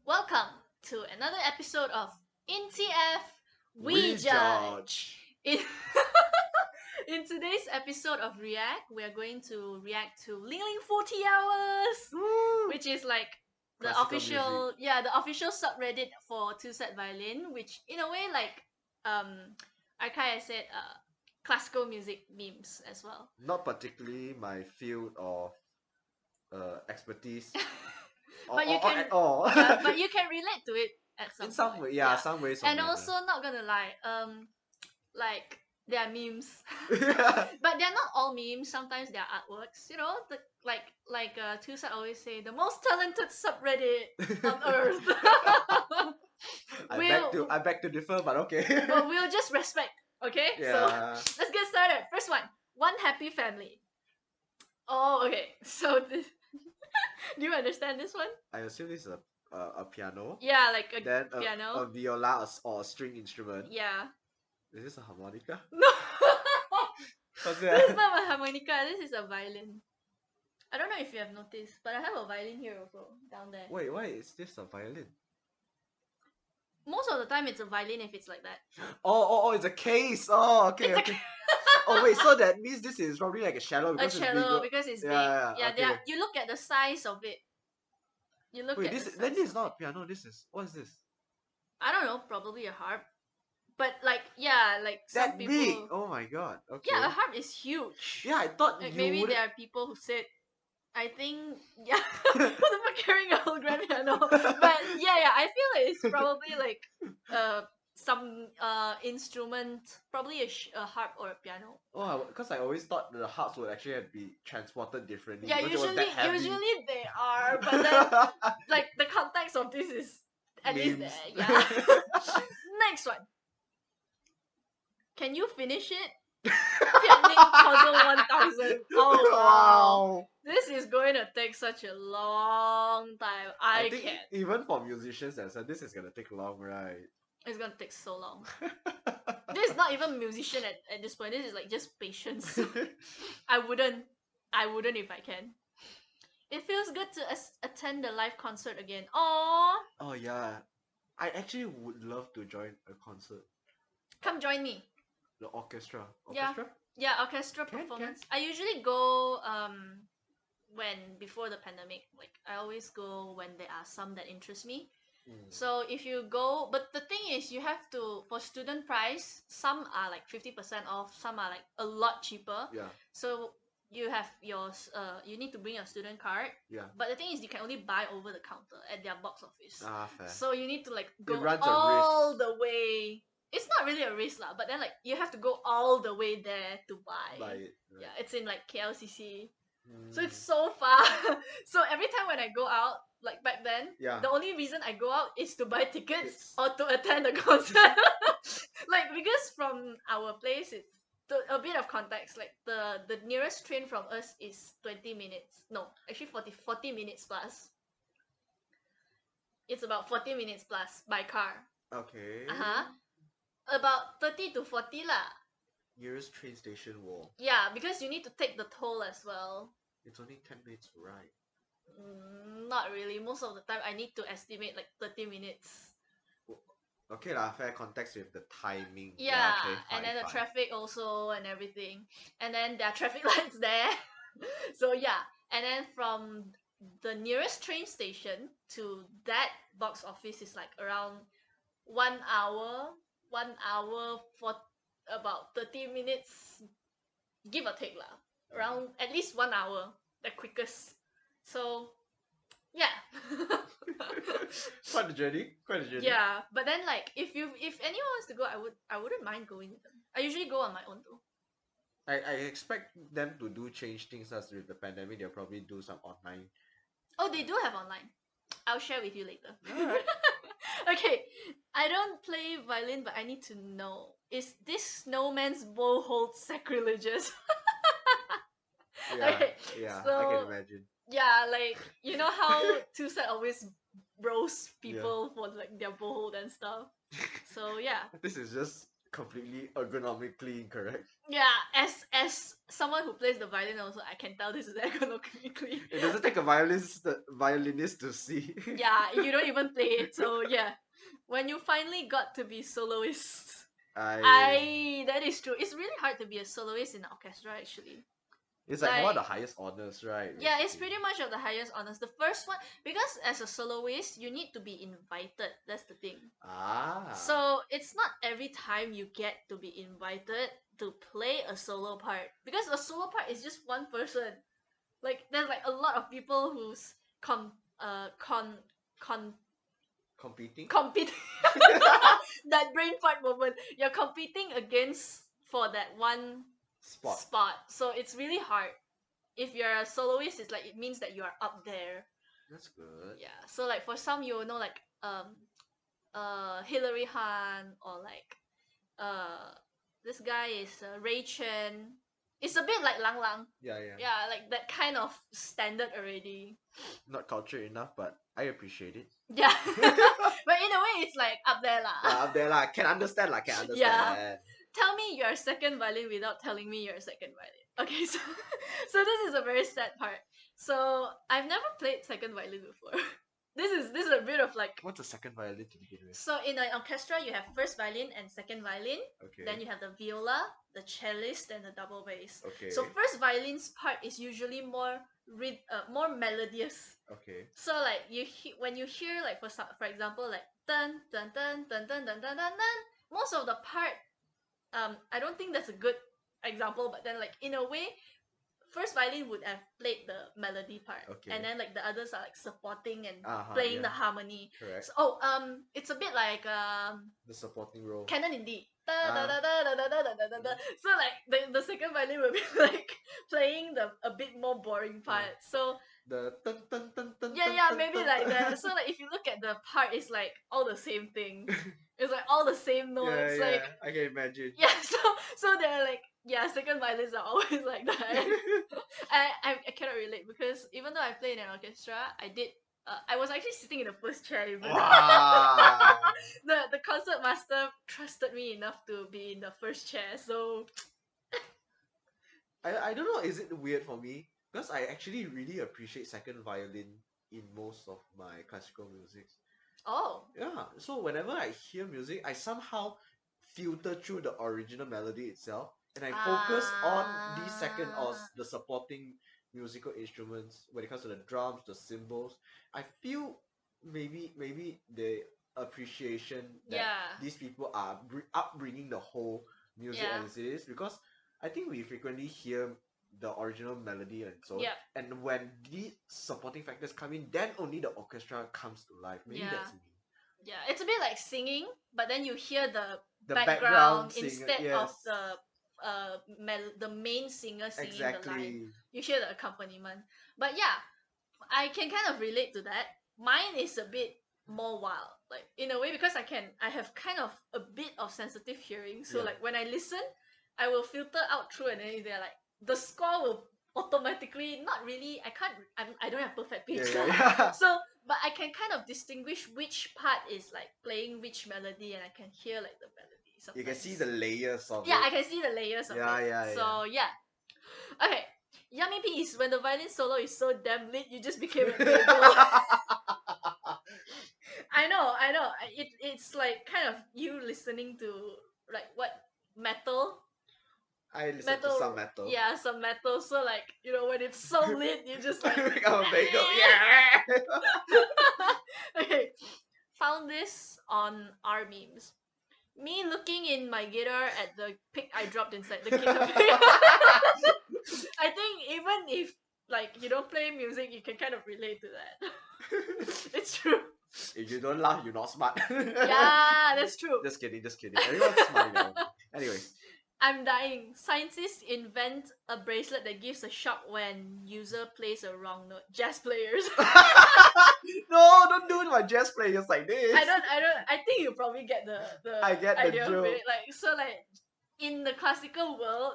Welcome to another episode of NTF We We Judge. judge. In, in today's episode of React, we are going to react to LingLing40hrs, Woo! which is like the Classical official, the official subreddit for two-set violin, which in a way I kind of said classical music memes as well. Not particularly my field of expertise. But you can- at all. Yeah, but you can relate to it at some In some point. way, yeah, some ways. And also, not gonna lie, like they are memes, yeah. but they're not all memes. Sometimes they're artworks. You know, Tusa always say, the most talented subreddit on earth. I beg to differ, but okay. But we'll just respect. Okay, so Yeah. let's get started. First one happy family. Oh, okay. So this, do you understand this one? I assume this is a piano. Yeah, like a Then piano. a viola or a string instrument. Yeah. Is this a harmonica? No. What's This is that? not a harmonica. This is a violin. I don't know if you have noticed, but I have a violin here also down there. Wait, why is this a violin? Most of the time, it's a violin if it's like that. Oh, it's a case. Oh, okay, It's a okay. Oh wait, so that means this is probably like a cello A because it's cello bigger. because it's Yeah, big. yeah, Yeah, okay. they are, you look at the size of it. You look Wait, at this the then size this is of not it. a piano. This is what is this? I don't know, probably a harp. But like some That people. big? Oh my god. Okay. Yeah, a harp is huge. Yeah, I thought Like you maybe would. there are people who said, I think, yeah, who the fuck carrying a whole grand piano? But yeah, I feel like it's probably like some instrument, probably a harp or a piano. Oh, because I always thought the harps would actually have to be transported differently. Yeah, because it was that heavy. usually they are, but then like the context of this is at least Memes. there. Yeah. Next one. Can you finish it? Pianing Puzzle 1000. Oh wow. This is going to take such a long time. I think can't. even for musicians themselves, this is gonna take long, right? It's gonna take so long. This is not even musician at this point. This is like just patience. I wouldn't if I can. It feels good to attend the live concert again. Aww. Oh yeah, I actually would love to join a concert. Come join me. The orchestra. Yeah. Orchestra? Yeah, orchestra Can. performance. I usually go when before the pandemic. Like I always go when there are some that interest me. So if you go, but the thing is, you have to, for student price, some are like 50% off, some are like a lot cheaper. Yeah. So you have yours. You need to bring your student card. Yeah. But the thing is, you can only buy over the counter at their box office. Ah, fair. So you need to like go runs a all risk. the way. It's not really a risk lah, but then like you have to go all the way there to buy. Buy it. Right. Yeah, it's in like KLCC. So Mm. it's so far. So every time when I go out, like back then, Yeah. the only reason I go out is to buy tickets Tickets. or to attend the concert. Like because from our place, it's a bit of context. Like the nearest train from us is 20 minutes. No, actually 40 minutes plus. It's about 40 minutes plus by car. Okay. About 30 to 40 lah. Nearest train station wall. Yeah, because you need to take the toll as well. It's only 10 minutes to ride. Not really. Most of the time, I need to estimate like 30 minutes. Okay lah, fair context with the timing. Yeah, okay, and then the fine. traffic also and everything. And then there are traffic lights there. So yeah, and then from the nearest train station to that box office is like around 1 hour. 1 hour for about 30 minutes, give or take lah. Around at least 1 hour, the quickest. So yeah. Quite a journey. Yeah, but then like if anyone wants to go, I wouldn't mind going with them. I usually go on my own though. I expect them to do change things as with the pandemic. They'll probably do some online. Oh, they do have online. I'll share with you later. Alright. Okay, I don't play violin, but I need to know: is this snowman's bow hold sacrilegious? Yeah, Okay, yeah, I so- can imagine. Yeah, like you know how Tusa always roast people for like their bow hold and stuff. So yeah, This is just completely ergonomically incorrect. Yeah, as someone who plays the violin also, I can tell this is ergonomically. It doesn't take a violinist to see. Yeah, you don't even play it, so yeah. When you finally got to be soloist, that is true. It's really hard to be a soloist in an orchestra actually. It's like one of the highest honors, right? Yeah, it's basically. pretty much of the highest honors. The first one, because as a soloist, you need to be invited. That's the thing. Ah. So it's not every time you get to be invited to play a solo part, because a solo part is just one person. Like there's like a lot of people who's con con con competing. competing. That brain fart moment. You're competing against for that one spot. So it's really hard. If you're a soloist, it's like it means that you are up there. That's good. Yeah. So like for some, you know, like Hillary Han, or like this guy is Ray Chen. It's a bit like Lang Lang. Yeah, yeah. Yeah, like that kind of standard already. Not cultured enough, but I appreciate it. Yeah. But in a way, it's like up there lah. Yeah, up there lah. Can understand lah. Can understand. Yeah. Tell me you're second violin without telling me you're second violin. Okay, so so this is a very sad part. So I've never played second violin before. This is a bit of like, what's a second violin to begin with? So in an orchestra, you have first violin and second violin. Okay. Then you have the viola, the cellist, and the double bass. Okay. So first violin's part is usually more more melodious. Okay. So like when you hear like for example like dun dun dun dun dun dun dun dun dun, most of the part, I don't think that's a good example, but then like in a way, first violin would have played the melody part, Okay. and then like the others are like supporting and Uh-huh, playing yeah. the harmony. Correct. So, it's a bit like The supporting role. canon in D. So like the second violin will be like playing a bit more boring part. So The yeah, maybe like that. So like if you look at the part, it's like all the same thing. It's like all the same notes. yeah, Like I can imagine. yeah, so they're like, yeah, second violins are always like that. I cannot relate, because even though I play in an orchestra, I was actually sitting in the first chair even. Wow. The concert master trusted me enough to be in the first chair, so I don't know, is it weird for me? Because I actually really appreciate second violin in most of my classical music. oh. Yeah, so whenever I hear music, I somehow filter through the original melody itself, and I focus on the second or the supporting musical instruments. When it comes to the drums, the cymbals, I feel maybe the appreciation that these people are upbringing the whole music as it is, because I think we frequently hear the original melody and so on. And when these supporting factors come in, then only the orchestra comes to life. Maybe that's me. Yeah, it's a bit like singing, but then you hear the background singer, instead yes. of the main singer singing Exactly. the line. You hear the accompaniment. But yeah, I can kind of relate to that. Mine is a bit more wild, like in a way, because I have kind of a bit of sensitive hearing. So like when I listen, I will filter out through, and then they're like the score will automatically, not really, I don't have perfect pitch. So but I can kind of distinguish which part is like playing which melody, and I can hear like the melody sometimes. You can see the layers of it. I can see the layers of it. So yeah. Okay. Yummy P is when the violin solo is so damn lit, you just became a gay girl. I know. It's like kind of you listening to like what, metal. I listen to some metal. Yeah, some metal. So like, you know, when it's so lit, you just like become a bagel. Yeah. Okay. Found this on our memes. Me looking in my guitar at the pick I dropped inside the guitar. I think even if like you don't play music, you can kind of relate to that. It's true. If you don't laugh, you're not smart. Yeah, that's true. Just kidding. Everyone's smart now. Anyways. I'm dying. Scientists invent a bracelet that gives a shock when user plays a wrong note. Jazz players. No, don't do it with jazz players like this. I think you probably get the I get idea the joke. Of it. Like, so like in the classical world,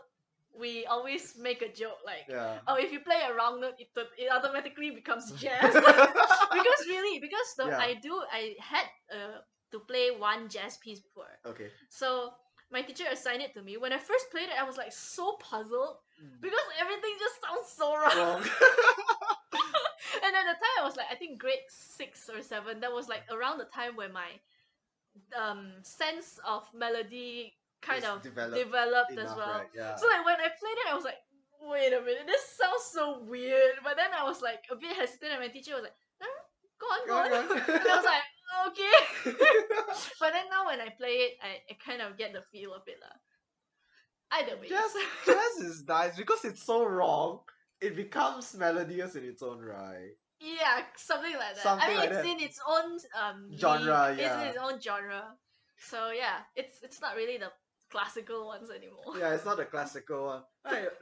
we always make a joke like, oh, if you play a wrong note, it automatically becomes jazz. because I had to play one jazz piece before. Okay. So my teacher assigned it to me. When I first played it, I was like so puzzled because everything just sounds so wrong. Wrong. And at the time I was like, I think grade 6 or 7. That was like around the time where my sense of melody kind It's of developed developed as enough, well. right? Yeah. So like when I played it, I was like, wait a minute, this sounds so weird. But then I was like a bit hesitant, and my teacher was like, go on, go on. And I was like, okay. But then now when I play it, I kind of get the feel of it lah. Either way. Jazz is nice because it's so wrong. It becomes melodious in its own right. Yeah, something like that. Something I mean, like it's that. in its own Genre, league. yeah. It's in its own genre. So yeah, it's not really the classical ones anymore. Yeah, it's not the classical one.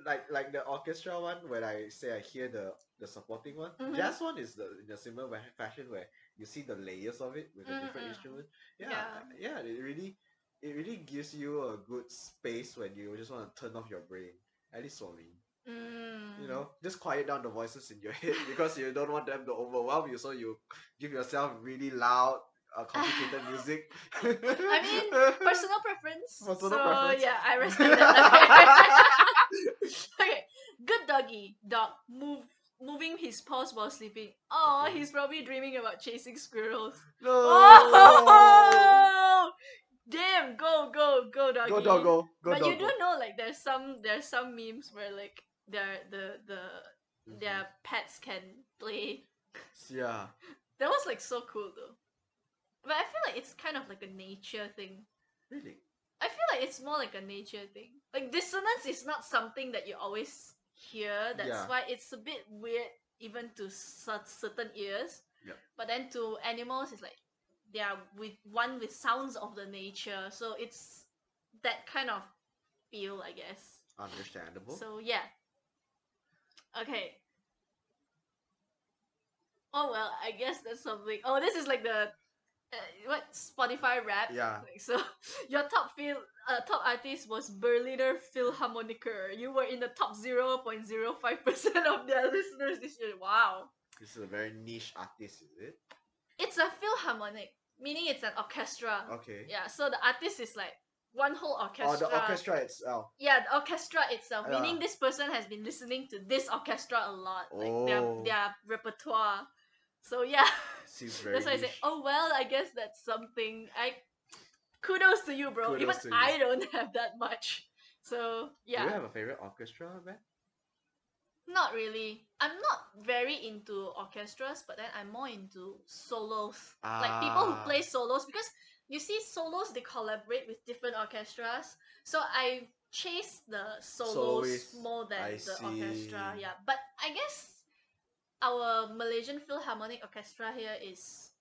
Like the orchestra one, when I say I hear the supporting one. Mhm. Jazz one is in a similar fashion where you see the layers of it with the different instruments. Yeah, it really gives you a good space when you just want to turn off your brain. At least for me. You know, just quiet down the voices in your head because you don't want them to overwhelm you, so you give yourself really loud, complicated music. I mean, personal preference. Personal preference. Yeah, I respect that. Okay, good dog moving his paws while sleeping. Oh, Okay. he's probably dreaming about chasing squirrels. No. Oh! Damn, go doggy. Go doggo. Go But doggo. you do know like there's some memes where like their their pets can play. Yeah. That was like so cool though. But I feel like it's kind of like a nature thing. Really? I feel like it's more like a nature thing. Like dissonance is not something that you always hear. That's Yeah. why it's a bit weird even to certain ears. Yep. But then to animals, it's like they are with sounds of the nature. So it's that kind of feel, I guess. Understandable. So yeah. Okay. Oh well, I guess that's something. Oh, this is like the what Spotify rap. Yeah. Like, so your top artist was Berliner Philharmoniker. You were in the top 0.05% of their listeners this year. Wow. This is a very niche artist, is it? It's a philharmonic, meaning it's an orchestra. Okay. Yeah, so the artist is like one whole orchestra. Oh, the orchestra itself. Yeah, the orchestra itself, Yeah. meaning this person has been listening to this orchestra a lot, like Oh. their repertoire. So yeah, Seems very that's why I say, niche. oh well, I guess that's something. Kudos to you, bro. Kudos Even to you. I don't have that much. So yeah. Do you have a favorite orchestra band? Not really. I'm not very into orchestras, but then I'm more into solos. Like people who play solos, because you see solos they collaborate with different orchestras. So I chase the solos Soloists. more than I the see. orchestra. Yeah. But I guess our Malaysian Philharmonic Orchestra here is,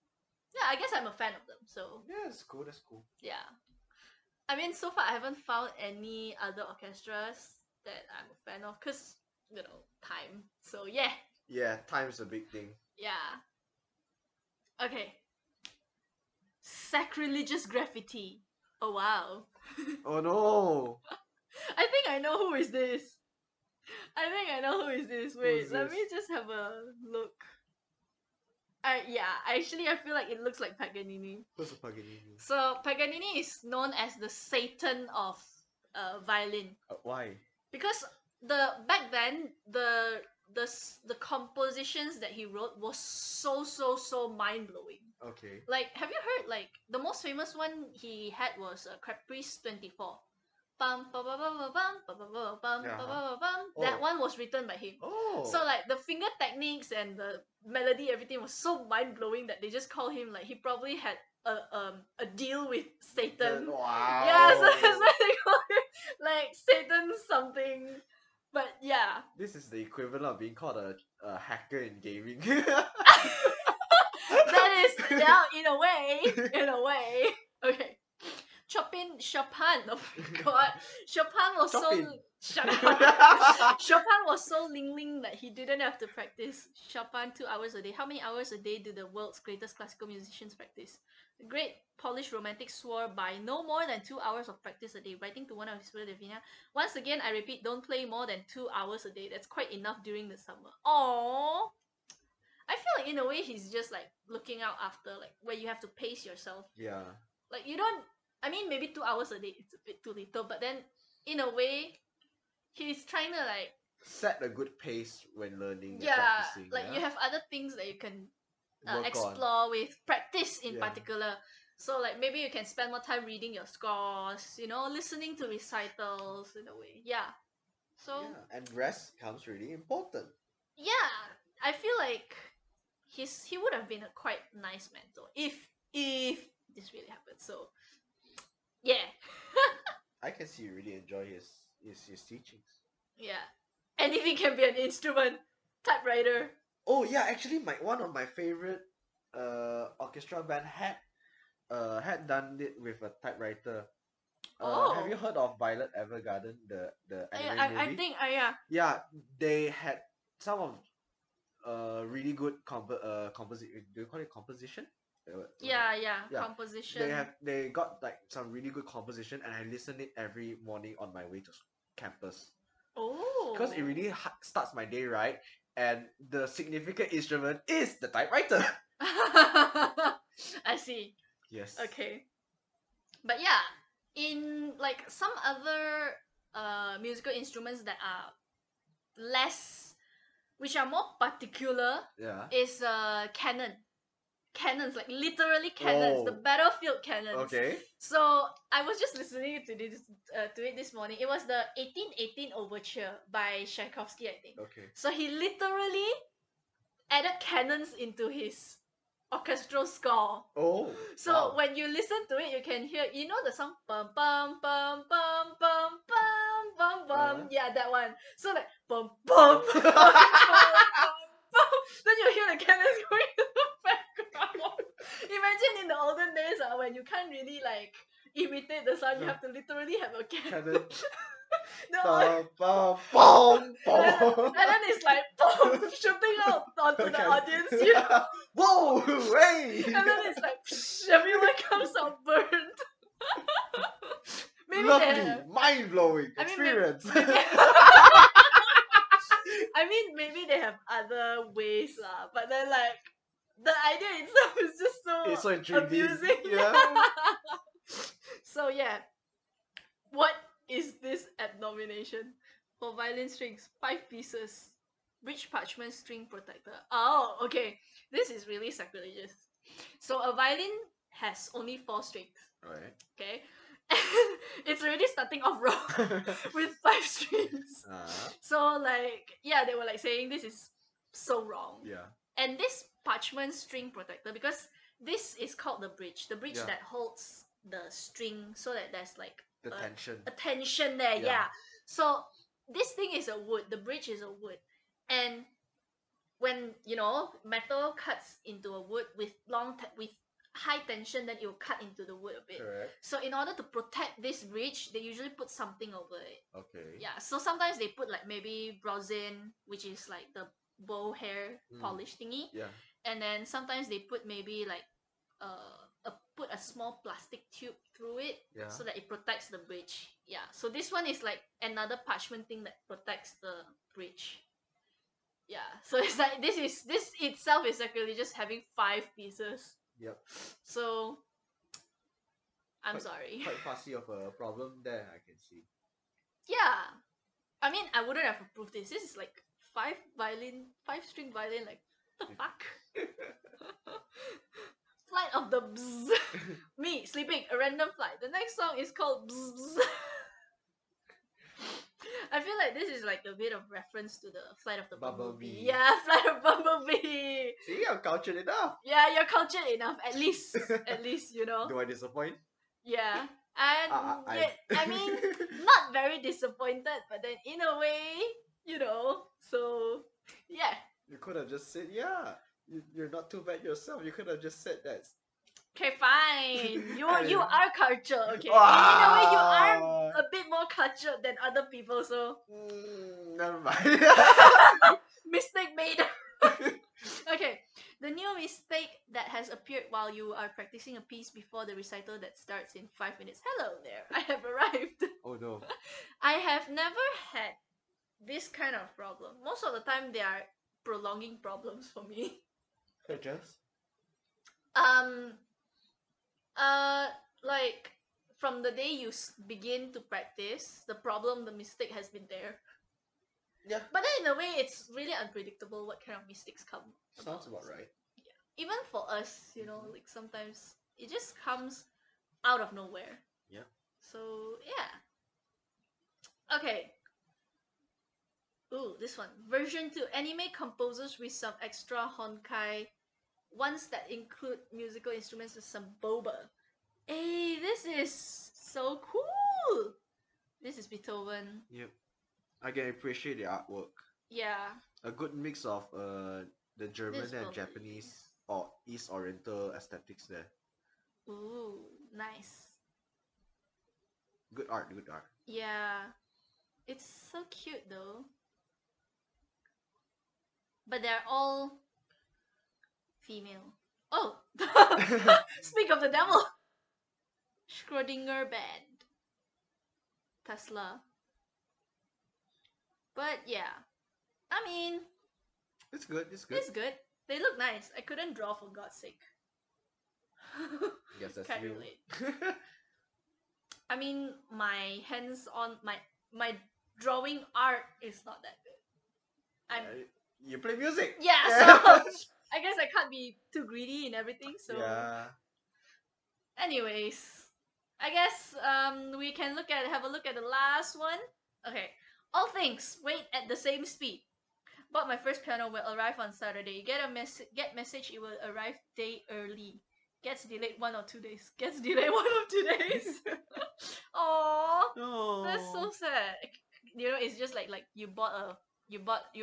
yeah, I guess I'm a fan of them. So Yeah, that's cool. That's cool. yeah. I mean, so far I haven't found any other orchestras that I'm a fan of, cause you know, time. So yeah. Yeah, time's a big thing. Yeah. Okay. Sacrilegious graffiti. Oh wow. Oh no! I think I know who is this. Wait, Who's let this? me just have a look. Actually I feel like it looks like Paganini. Who's a Paganini? So Paganini is known as the Satan of violin. Why? Because back then the compositions that he wrote was so mind blowing. Okay. Like, have you heard like the most famous one he had was Caprice 24. Bum, ba, ba, ba, ba, bum, ba, ba, ba, bum, ba, ba, ba, bum. That Oh. one was written by him. Oh. So like the finger techniques and the melody, everything was so mind blowing that they just call him, like he probably had a deal with Satan. Wow. Yeah, so that's why they call him like Satan something. But yeah. This is the equivalent of being called a hacker in gaming. That is, yeah, in a way. Okay. Chopin. Oh my god. Chopin was Chopin. so shut up. Chopin was so ling that he didn't have to practice Chopin 2 hours a day. How many hours a day do the world's greatest classical musicians practice? The great Polish romantic swore by no more than 2 hours of practice a day, writing to one of his students, Davina. Once again, I repeat, don't play more than 2 hours a day. That's quite enough during the summer. Aww. I feel like in a way he's just like looking out after like where you have to pace yourself. Yeah. Like you don't I mean, maybe 2 hours a day it's a bit too little, but then in a way, he's trying to like Set a good pace when learning and yeah, practicing. like Yeah? you have other things that you can Work on. explore with practice in Yeah. particular. So like maybe you can spend more time reading your scores, listening to recitals in a way. Yeah. So Yeah, and rest comes really important. yeah, I feel like he would have been a quite nice mentor if this really happened. So yeah. I can see you really enjoy his teachings. Yeah. Anything can be an instrument. Typewriter. Oh yeah, actually one of my favorite orchestra band had done it with a typewriter. Have you Oh. heard of Violet Evergarden, the anime I movie? think yeah. Yeah, they had some of really good composition. Do you call it composition? Yeah, Yeah, composition. they got like some really good composition, and I listen it every morning on my way to campus Oh. because it really starts my day right. And the significant instrument is the typewriter. I see. Yes. Okay. But yeah, in like some other musical instruments that are less, which are more particular, Yeah. is cannons, like literally cannons, the Oh. battlefield cannons. Okay. So I was just listening to it this morning. It was the 1818 Overture by Tchaikovsky, I think. Okay. So he literally added cannons into his orchestral score. Oh. So wow. when you listen to it, you can hear, the song bum bum bum bum bum bum bum bum. Yeah, that one. So like bum bum bum bum bum. Then you hear the cannons going in the background. Imagine in the olden days, when you can't really like imitate the sound, you have to literally have a cannon. Bum, bum, bum, bum. And then it's like boom, shooting out onto the Okay. audience, Whoa, hey! and then it's like everyone comes out burned. Maybe Lovely, mind blowing I mean, maybe- experience. I mean, maybe they have other ways, but then like the idea itself is just It's so intriguing. amusing. Yeah. So yeah, what is this at nomination for violin strings? 5 pieces, rich parchment string protector. Oh, okay. This is really sacrilegious. So a violin has only 4 strings. Right. Okay. It's already starting off wrong with 5 strings. So like yeah, they were like saying this is so wrong. Yeah. And this parchment string protector, because this is called the bridge Yeah. that holds the string so that there's like The tension. a tension there. Yeah. So this thing is a wood. The bridge is a wood, and when metal cuts into a wood with with high tension, then it will cut into the wood a bit. Correct. So in order to protect this bridge, they usually put something over it. Okay. Yeah. So sometimes they put like maybe rosin, which is like the bow hair polish thingy. Yeah. And then sometimes they put maybe like put a small plastic tube through it, so that it protects the bridge. Yeah. So this one is like another parchment thing that protects the bridge. Yeah. So it's like this itself is actually just having 5 pieces. Yep. So I'm sorry. Quite fussy of a problem there, I can see. Yeah. I mean, I wouldn't have approved this. This is like 5 string violin, like what the fuck? Flight of the Bzz. Me sleeping, a random flight. The next song is called Bzz Bzz. I feel like this is like a bit of reference to the Flight of the Bumblebee. Yeah, Flight of Bumblebee. See, I'm cultured enough. Yeah, you're cultured enough. At least, Do I disappoint? Yeah. And I mean, not very disappointed, but then in a way, so yeah. You could have just said, yeah, you're not too bad yourself. You could have just said that. Okay, fine. You are cultured, okay? In a way, you are a bit more cultured than other people, so never mind. mistake made. Okay, the new mistake that has appeared while you are practicing a piece before the recital that starts in 5 minutes. Hello there, I have arrived. Oh no. I have never had this kind of problem. Most of the time, they are prolonging problems for me. Just? Like from the day you begin to practice, the mistake has been there. Yeah. But then in a way, it's really unpredictable what kind of mistakes come. Sounds about right. Yeah. Even for us, like sometimes it just comes out of nowhere. Yeah. So yeah. Okay. Ooh, this one. Version 2. Anime composers with some extra honkai. Ones that include musical instruments and some boba. Hey, this is so cool! This is Beethoven. Yep. I can appreciate the artwork. Yeah. A good mix of the German This and probably Japanese is. or East Oriental aesthetics there. Ooh, nice. Good art, good art. Yeah. It's so cute though. But they're all female. Oh! Speak of the devil! Schrödinger band. Tesla. But yeah. I mean, It's good, it's good. it's good. They look nice. I couldn't draw for God's sake. Yes, that's Can't you. relate. I mean, my hands on my drawing art is not that good. You play music. Yeah, so I guess I can't be too greedy in everything. So Yeah. anyways, I guess we can have a look at the last one. Okay. All things wait at the same speed. Bought my first piano, will arrive on Saturday. Get message it will arrive day early. Gets delayed 1 or 2 days. Gets delayed 1 or 2 days. Aww. No. That's so sad. It's just like you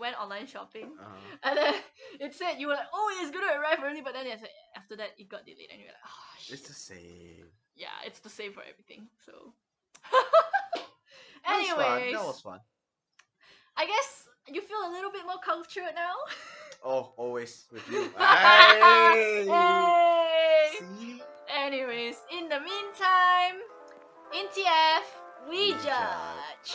went online shopping, and then it said you were like, oh, it's gonna arrive early, but then after that it got delayed, and you're like, oh, shit. It's the same. Yeah, it's the same for everything. So, That was fun. anyways, That was fun. I guess you feel a little bit more cultured now. Oh, always with you. Hey! Hey! See? Anyways, in the meantime, in TF, we We judge.